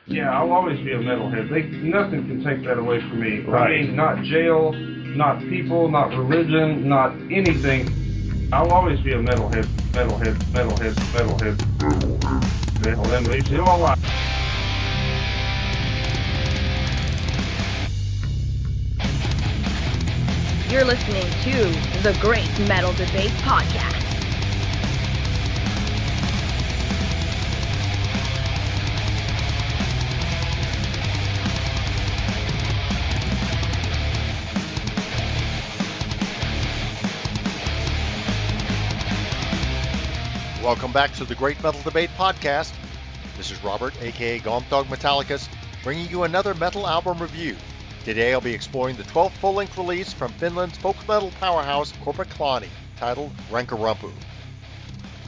Yeah, I'll always be a metalhead. Nothing can take that away from me. Right. I mean, not jail, not people, not religion, not anything. I'll always be a metalhead, metalhead, metalhead, metalhead, metalhead, metalhead, all my life. You're listening to the Great Metal Debate Podcast. Welcome back to the Great Metal Debate Podcast. This is Robert, aka Gomthog Metallicus, bringing you another metal album review. Today I'll be exploring the 12th full-length release from Finland's folk metal powerhouse Korpiklaani, titled Rankarumpu.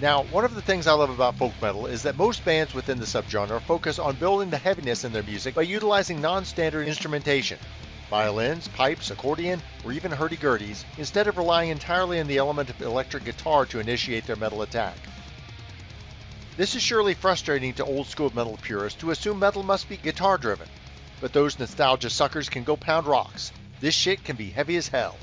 Now, one of the things I love about folk metal is that most bands within the subgenre focus on building the heaviness in their music by utilizing non-standard instrumentation, violins, pipes, accordion, or even hurdy-gurdies, instead of relying entirely on the element of electric guitar to initiate their metal attack. This is surely frustrating to old-school metal purists who assume metal must be guitar-driven, but those nostalgia suckers can go pound rocks. This shit can be heavy as hell.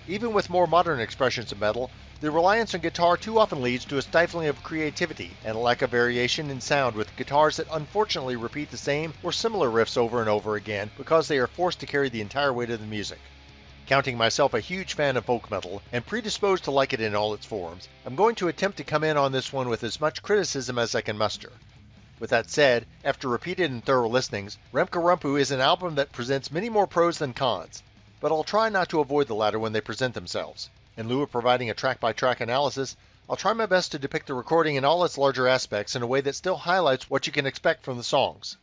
Even with more modern expressions of metal, the reliance on guitar too often leads to a stifling of creativity and a lack of variation in sound, with guitars that unfortunately repeat the same or similar riffs over and over again because they are forced to carry the entire weight of the music. Counting myself a huge fan of folk metal and predisposed to like it in all its forms, I'm going to attempt to come in on this one with as much criticism as I can muster. With that said, after repeated and thorough listenings, Rankarumpu is an album that presents many more pros than cons, but I'll try not to avoid the latter when they present themselves. In lieu of providing a track-by-track analysis, I'll try my best to depict the recording in all its larger aspects in a way that still highlights what you can expect from the songs.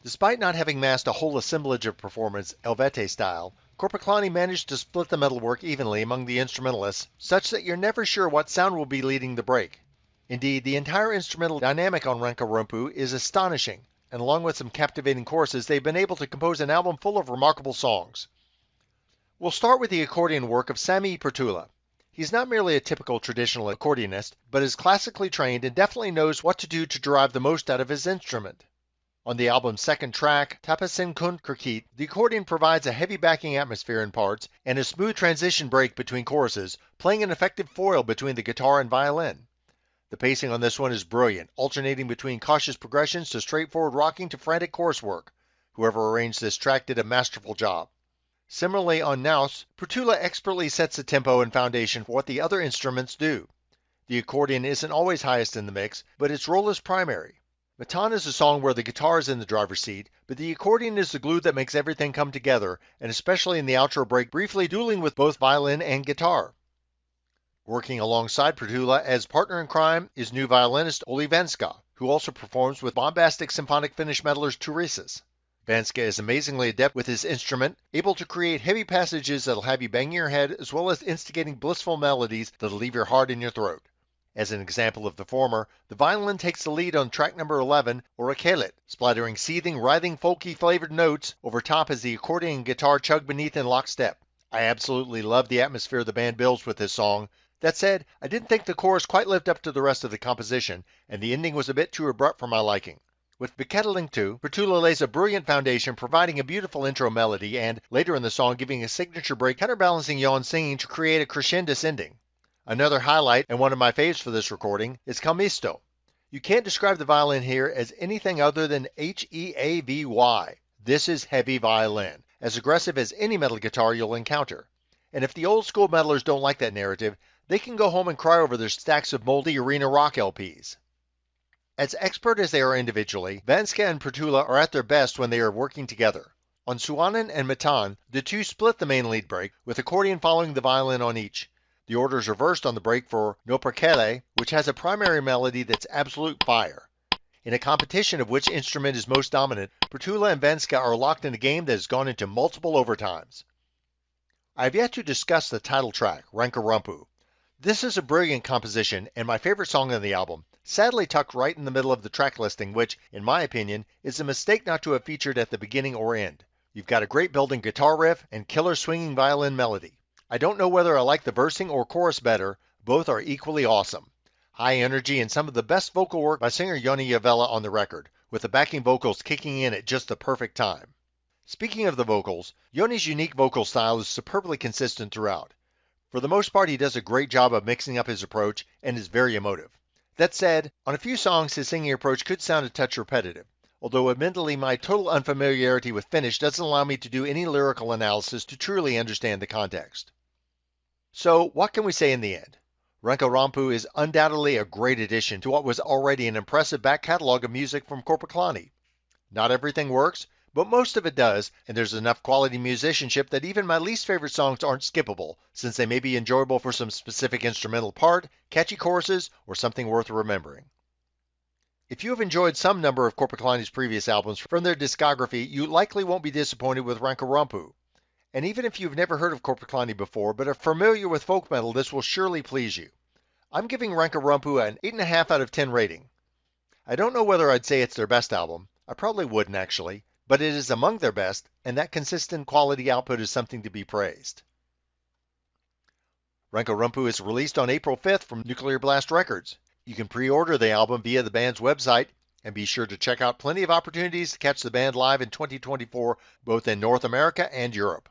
Despite not having massed a whole assemblage of performance Eluveitie-style, Korpiklaani managed to split the metalwork evenly among the instrumentalists, such that you're never sure what sound will be leading the break. Indeed, the entire instrumental dynamic on Rankarumpu is astonishing, and along with some captivating choruses, they've been able to compose an album full of remarkable songs. We'll start with the accordion work of Sami Pertula. He's not merely a typical traditional accordionist, but is classically trained and definitely knows what to do to derive the most out of his instrument. On the album's second track, Tapasin Kun Kirkit, the accordion provides a heavy backing atmosphere in parts and a smooth transition break between choruses, playing an effective foil between the guitar and violin. The pacing on this one is brilliant, alternating between cautious progressions to straightforward rocking to frantic chorus work. Whoever arranged this track did a masterful job. Similarly on Naus, Pertula expertly sets the tempo and foundation for what the other instruments do. The accordion isn't always highest in the mix, but its role is primary. Matan is a song where the guitar is in the driver's seat, but the accordion is the glue that makes everything come together, and especially in the outro break, briefly dueling with both violin and guitar. Working alongside Pertula as partner in crime is new violinist Olli Venska, who also performs with bombastic symphonic Finnish metalers Turisas. Venska is amazingly adept with his instrument, able to create heavy passages that'll have you banging your head, as well as instigating blissful melodies that'll leave your heart in your throat. As an example of the former, the violin takes the lead on track number 11, or Akelet, splattering seething, writhing, folky-flavored notes over top as the accordion and guitar chug beneath in lockstep. I absolutely love the atmosphere the band builds with this song. That said, I didn't think the chorus quite lived up to the rest of the composition, and the ending was a bit too abrupt for my liking. With Bekettling 2, Pertula lays a brilliant foundation, providing a beautiful intro melody, and later in the song giving a signature break counterbalancing Jan's singing to create a crescendous ending. Another highlight, and one of my faves for this recording, is Calmisto. You can't describe the violin here as anything other than Heavy. This is heavy violin, as aggressive as any metal guitar you'll encounter. And if the old school metalers don't like that narrative, they can go home and cry over their stacks of moldy arena rock LPs. As expert as they are individually, Venska and Pertula are at their best when they are working together. On Suonen and Matan, the two split the main lead break, with accordion following the violin on each. The order is reversed on the break for No Perkele, which has a primary melody that's absolute fire. In a competition of which instrument is most dominant, Pertula and Venska are locked in a game that has gone into multiple overtimes. I have yet to discuss the title track, Rankarumpu. This is a brilliant composition and my favorite song on the album, sadly tucked right in the middle of the track listing, which, in my opinion, is a mistake not to have featured at the beginning or end. You've got a great building guitar riff and killer swinging violin melody. I don't know whether I like the versing or chorus better, both are equally awesome. High energy and some of the best vocal work by singer Joni Javela on the record, with the backing vocals kicking in at just the perfect time. Speaking of the vocals, Joni's unique vocal style is superbly consistent throughout. For the most part, he does a great job of mixing up his approach and is very emotive. That said, on a few songs his singing approach could sound a touch repetitive, although admittedly my total unfamiliarity with Finnish doesn't allow me to do any lyrical analysis to truly understand the context. So, what can we say in the end? Rankarumpu is undoubtedly a great addition to what was already an impressive back catalog of music from Korpiklaani. Not everything works, but most of it does, and there's enough quality musicianship that even my least favorite songs aren't skippable, since they may be enjoyable for some specific instrumental part, catchy choruses, or something worth remembering. If you have enjoyed some number of Korpiklaani's previous albums from their discography, you likely won't be disappointed with Rankarumpu. And even if you've never heard of Korpiklaani before, but are familiar with folk metal, this will surely please you. I'm giving Rankarumpu an 8.5 out of 10 rating. I don't know whether I'd say it's their best album. I probably wouldn't actually, but it is among their best, and that consistent quality output is something to be praised. Rankarumpu is released on April 5th from Nuclear Blast Records. You can pre-order the album via the band's website, and be sure to check out plenty of opportunities to catch the band live in 2024, both in North America and Europe.